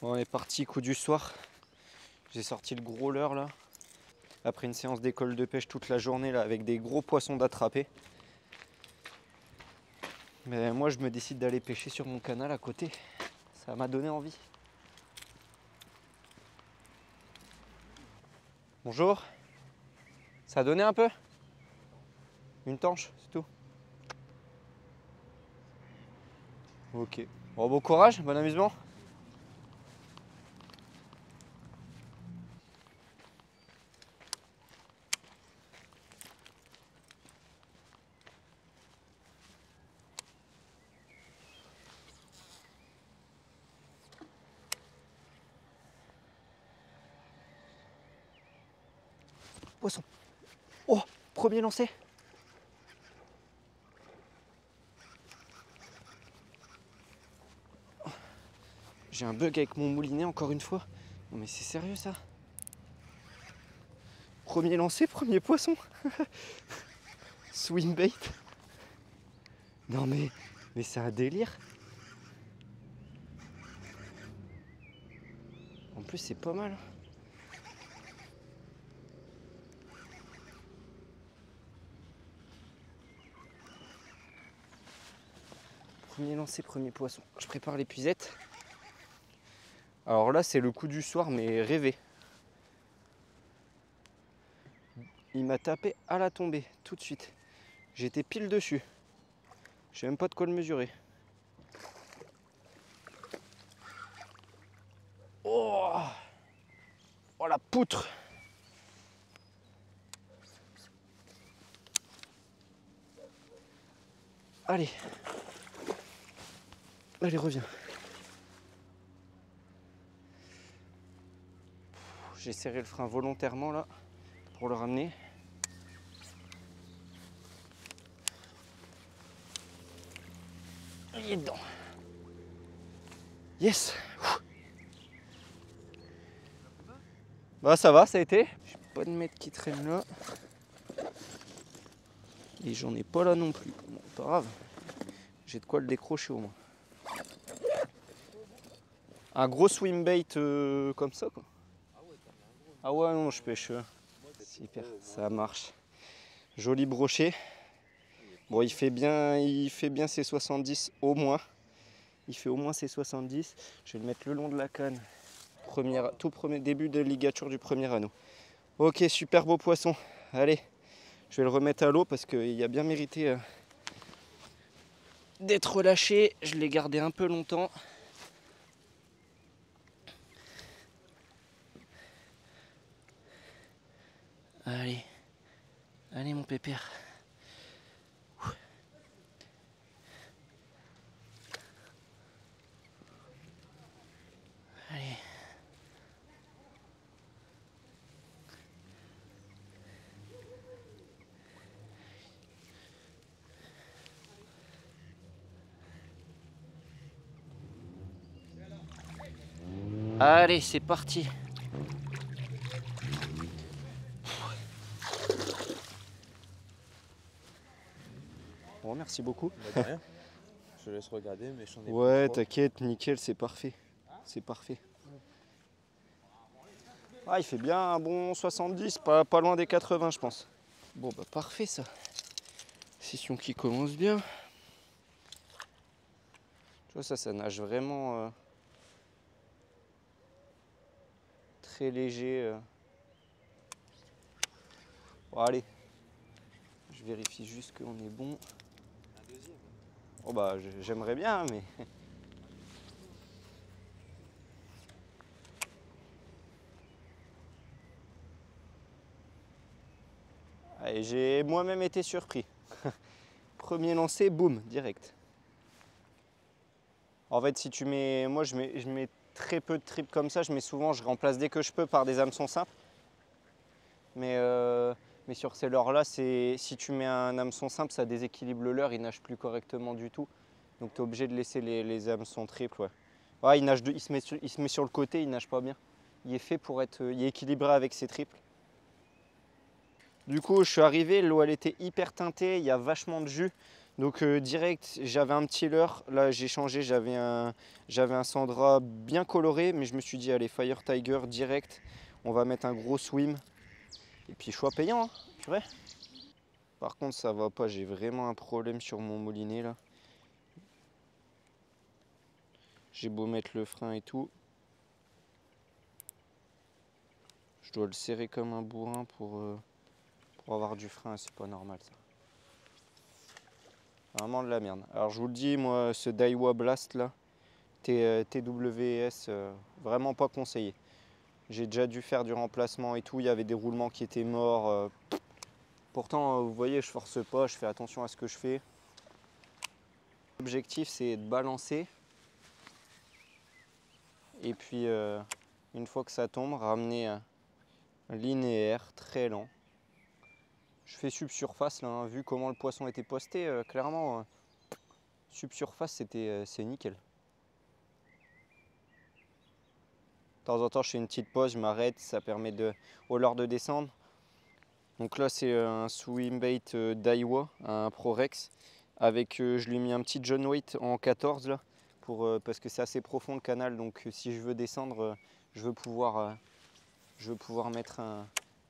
On est parti, coup du soir. J'ai sorti le gros leurre là. Après une séance d'école de pêche toute la journée là, avec des gros poissons d'attraper. Mais moi je me décide d'aller pêcher sur mon canal à côté. Ça m'a donné envie. Bonjour. Ça a donné un peu? Une tanche, c'est tout? Ok. Bon courage, bon amusement. Poisson. Oh, premier lancé. J'ai un bug avec mon moulinet encore une fois. Non mais c'est sérieux ça? Premier lancé, premier poisson. Swing bait. Non mais c'est un délire. En plus c'est pas mal. Premier lancé, premier poisson. Je prépare l'épuisette. Alors là c'est le coup du soir mais rêvé. Il m'a tapé à la tombée tout de suite. J'étais pile dessus. Je sais même pas de quoi le mesurer. Oh, oh la poutre. Allez. Allez, reviens. J'ai serré le frein volontairement là pour le ramener. Il est dedans. Yes. Bah ça va, ça a été. J'ai pas de mètre qui traîne là. Et j'en ai pas là non plus. Bon, pas grave. J'ai de quoi le décrocher au moins. Un gros swim bait comme ça quoi. Ah ouais non je pêche. Super, ça marche. Joli brochet. Bon il fait bien ses 70 au moins. Il fait au moins ses 70. Je vais le mettre le long de la canne. Tout premier début de ligature du premier anneau. Ok, super beau poisson. Allez, je vais le remettre à l'eau parce qu'il a bien mérité d'être relâché. Je l'ai gardé un peu longtemps. Allez, allez mon pépère. Allez. Allez, c'est parti. Bon, merci beaucoup. Bah, de rien. Je laisse regarder, mais j'en ai Ouais, pas trop. t'inquiète, nickel, c'est parfait. C'est parfait. Ah, il fait bien un bon 70, pas loin des 80, je pense. Bon, bah parfait ça. Session qui commence bien. Tu vois, ça nage vraiment très léger. Bon, allez, je vérifie juste qu'on est bon. Un deuxième. Oh bah, j'aimerais bien, mais... Allez, j'ai moi-même été surpris. Premier lancé, boum, direct. En fait, si tu mets... Moi, je mets très peu de tripes comme ça. Je remplace dès que je peux par des hameçons simples. Mais sur ces leurres-là, si tu mets un hameçon simple, ça déséquilibre le leurre. Il nage plus correctement du tout. Donc, tu es obligé de laisser les hameçons triples. Ouais. Ouais, il se met sur le côté, il nage pas bien. Il est fait pour être... Il est équilibré avec ses triples. Du coup, je suis arrivé, l'eau elle était hyper teintée, il y a vachement de jus. Donc direct, j'avais un petit leurre. Là, j'ai changé, j'avais un Sandra bien coloré, mais je me suis dit, allez, Fire Tiger direct. On va mettre un gros swim. Et puis choix payant, hein, purée. Par contre, ça va pas, j'ai vraiment un problème sur mon moulinet là. J'ai beau mettre le frein et tout. Je dois le serrer comme un bourrin pour avoir du frein, c'est pas normal ça. Vraiment de la merde. Alors je vous le dis, moi, ce Daiwa Blast là, TWS, vraiment pas conseillé. J'ai déjà dû faire du remplacement et tout, il y avait des roulements qui étaient morts. Pourtant, vous voyez, je force pas, je fais attention à ce que je fais. L'objectif, c'est de balancer. Et puis, une fois que ça tombe, ramener linéaire, très lent. Je fais subsurface là, hein, vu comment le poisson était posté, clairement, subsurface, c'est nickel. De temps en temps, je fais une petite pause, je m'arrête, ça permet au leurre de descendre. Donc là, c'est un swimbait Daiwa, un Prorex, avec, je lui ai mis un petit John Waite en 14 là, parce que c'est assez profond le canal, donc si je veux descendre, je veux pouvoir mettre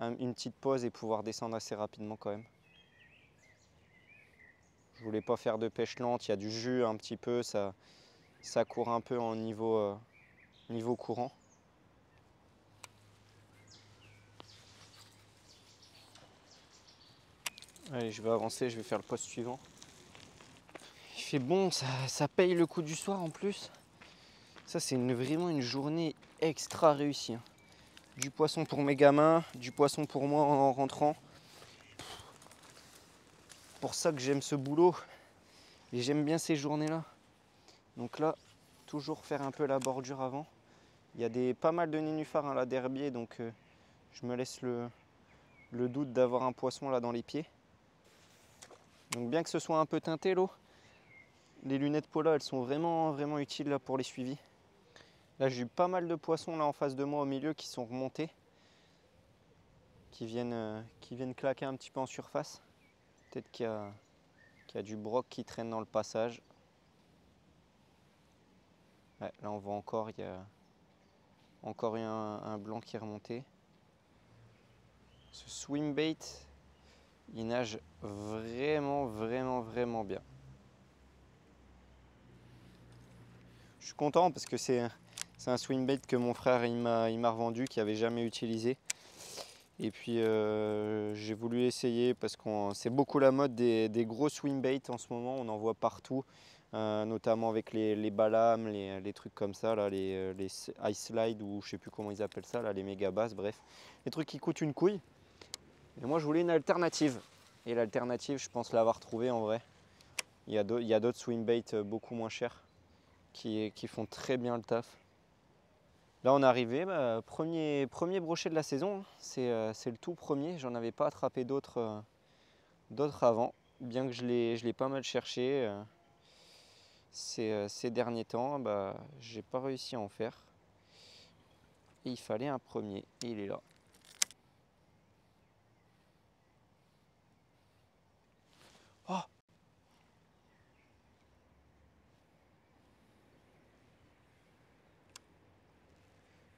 une petite pause et pouvoir descendre assez rapidement quand même. Je voulais pas faire de pêche lente, il y a du jus un petit peu, ça court un peu en niveau courant. Allez, je vais avancer, je vais faire le poste suivant. Il fait bon, ça paye le coup du soir en plus. Ça, c'est vraiment une journée extra réussie, hein. Du poisson pour mes gamins, du poisson pour moi en rentrant. Pour ça que j'aime ce boulot et j'aime bien ces journées-là. Donc là, toujours faire un peu la bordure avant. Il y a pas mal de nénuphars hein, là d'herbier, donc je me laisse le doute d'avoir un poisson là dans les pieds. Donc bien que ce soit un peu teinté l'eau, les lunettes Pola elles sont vraiment vraiment utiles là pour les suivis. Là j'ai eu pas mal de poissons là en face de moi au milieu qui sont remontés, qui viennent claquer un petit peu en surface. Peut-être qu'il y a du broc qui traîne dans le passage. Ouais, là on voit encore, il y a encore un blanc qui est remonté. Ce swimbait, il nage vraiment vraiment vraiment bien. Je suis content parce que c'est un swimbait que mon frère il m'a revendu, qu'il n'avait jamais utilisé. Et puis j'ai voulu essayer parce que c'est beaucoup la mode des gros swimbaits en ce moment, on en voit partout, notamment avec les balames, les trucs comme ça, là, les ice slide ou je sais plus comment ils appellent ça, là, les méga basses, bref. Les trucs qui coûtent une couille. Et moi je voulais une alternative. Et l'alternative, je pense l'avoir trouvée en vrai. Il y a d'autres swimbaits beaucoup moins chers qui font très bien le taf. Là on est arrivé, premier brochet de la saison, c'est le tout premier, j'en avais pas attrapé d'autres avant, bien que je l'ai pas mal cherché ces derniers temps, j'ai pas réussi à en faire. Et il fallait un premier, et il est là. Oh!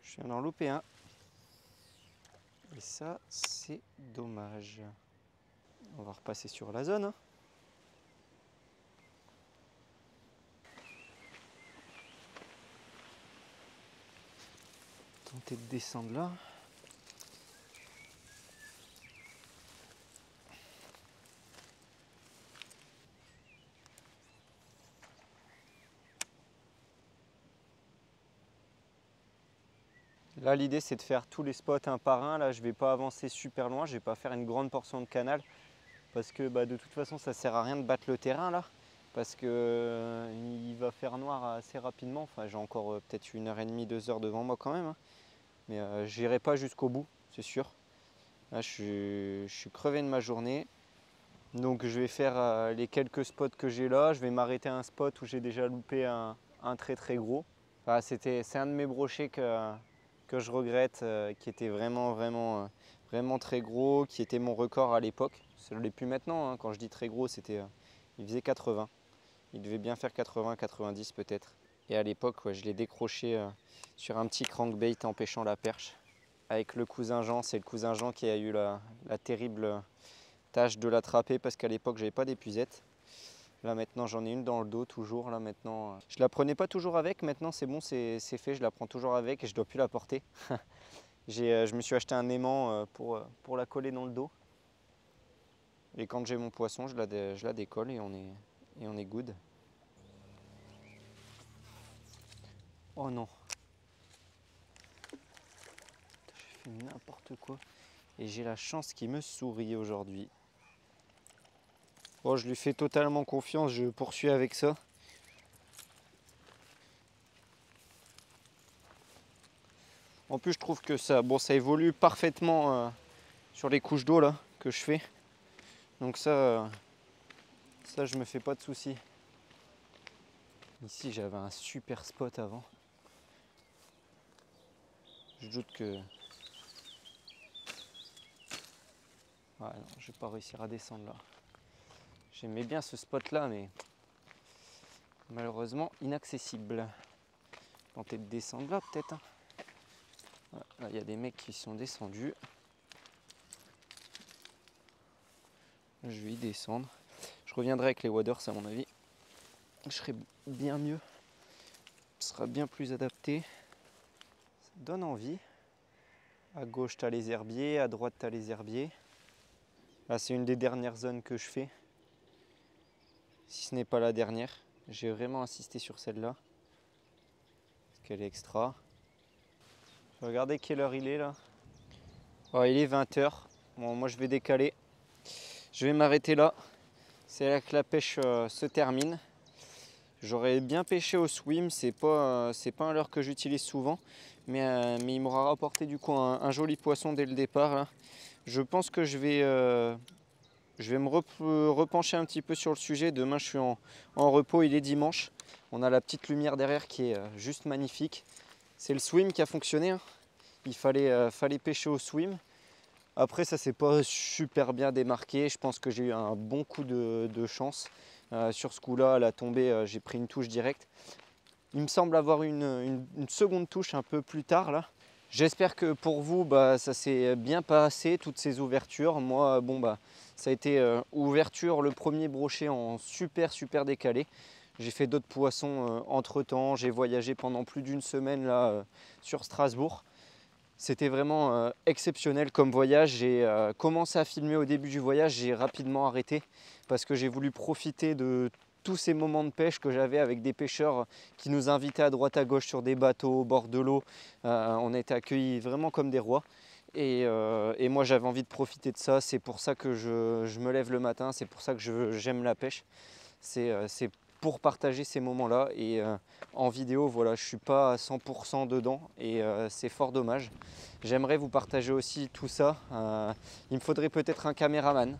Je viens d'en louper un. Et ça, c'est dommage. On va repasser sur la zone, hein. Tenter de descendre là. Là l'idée c'est de faire tous les spots un par un. Là je vais pas avancer super loin, je vais pas faire une grande portion de canal. Parce que de toute façon ça sert à rien de battre le terrain là. Parce que il va faire noir assez rapidement. Enfin j'ai encore peut-être 1h30, 2h devant moi quand même, hein. Mais j'irai pas jusqu'au bout, c'est sûr. Là je suis crevé de ma journée. Donc je vais faire les quelques spots que j'ai là. Je vais m'arrêter à un spot où j'ai déjà loupé un très très gros. Enfin, c'est un de mes brochets que je regrette, qui était vraiment très gros, qui était mon record à l'époque. Ça ne l'est plus maintenant, hein. Quand je dis très gros, c'était Il faisait 80. Il devait bien faire 80, 90 peut-être. Et à l'époque, ouais, je l'ai décroché sur un petit crankbait en pêchant la perche. Avec le cousin Jean, c'est le cousin Jean qui a eu la terrible tâche de l'attraper parce qu'à l'époque, j'avais pas d'épuisette. Là maintenant, j'en ai une dans le dos toujours. Là maintenant, je la prenais pas toujours avec. Maintenant, c'est bon, c'est fait. Je la prends toujours avec et je dois plus la porter. Je me suis acheté un aimant pour la coller dans le dos. Et quand j'ai mon poisson, je la décolle et on est good. Oh non. J'ai fait n'importe quoi. Et j'ai la chance qu'il me sourie aujourd'hui. Bon, je lui fais totalement confiance, je poursuis avec ça. En plus, je trouve que ça évolue parfaitement sur les couches d'eau là que je fais. Donc ça, je me fais pas de soucis. Ici, j'avais un super spot avant. Je doute que... Ouais, non, je vais pas réussir à descendre là. J'aimais bien ce spot là, mais malheureusement inaccessible. Tenter de descendre là peut-être. Hein. Voilà, là, il y a des mecs qui sont descendus. Je vais y descendre. Je reviendrai avec les waders à mon avis. Je serai bien mieux. Ce sera bien plus adapté. Ça donne envie. À gauche, tu as les herbiers. À droite, tu as les herbiers. Là, c'est une des dernières zones que je fais. Si ce n'est pas la dernière. J'ai vraiment insisté sur celle-là. Parce qu'elle est extra. Je vais regarder quelle heure il est là. Oh, il est 20 h. Bon, moi, je vais décaler. Je vais m'arrêter là. C'est là que la pêche se termine. J'aurais bien pêché au swim, c'est pas un leurre que j'utilise souvent, mais il m'aura rapporté du coup un joli poisson dès le départ. Là. Je pense que je vais me repencher un petit peu sur le sujet. Demain je suis en repos, il est dimanche. On a la petite lumière derrière qui est juste magnifique. C'est le swim qui a fonctionné. Hein. Il fallait pêcher au swim. Après ça s'est pas super bien démarqué. Je pense que j'ai eu un bon coup de chance. Sur ce coup-là, à la tombée, j'ai pris une touche directe. Il me semble avoir une seconde touche un peu plus tard là. J'espère que pour vous, ça s'est bien passé, toutes ces ouvertures. Moi, ça a été ouverture, le premier brochet en super décalé. J'ai fait d'autres poissons entre temps. J'ai voyagé pendant plus d'une semaine là sur Strasbourg. C'était vraiment exceptionnel comme voyage. J'ai commencé à filmer au début du voyage, j'ai rapidement arrêté parce que j'ai voulu profiter de tous ces moments de pêche que j'avais avec des pêcheurs qui nous invitaient à droite à gauche sur des bateaux au bord de l'eau. On a été accueillis vraiment comme des rois. Et moi j'avais envie de profiter de ça. C'est pour ça que je me lève le matin, c'est pour ça que j'aime la pêche. C'est pour partager ces moments-là et en vidéo, voilà, je ne suis pas à 100% dedans et c'est fort dommage. J'aimerais vous partager aussi tout ça. Il me faudrait peut-être un caméraman.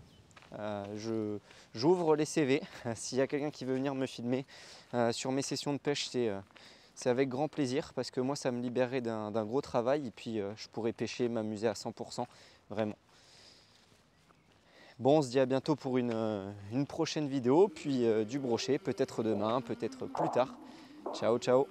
J'ouvre les CV. S'il y a quelqu'un qui veut venir me filmer sur mes sessions de pêche, c'est avec grand plaisir parce que moi, ça me libérerait d'un gros travail et puis je pourrais pêcher, m'amuser à 100%, vraiment. Bon, on se dit à bientôt pour une prochaine vidéo, puis du brochet, peut-être demain, peut-être plus tard. Ciao, ciao.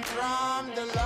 From the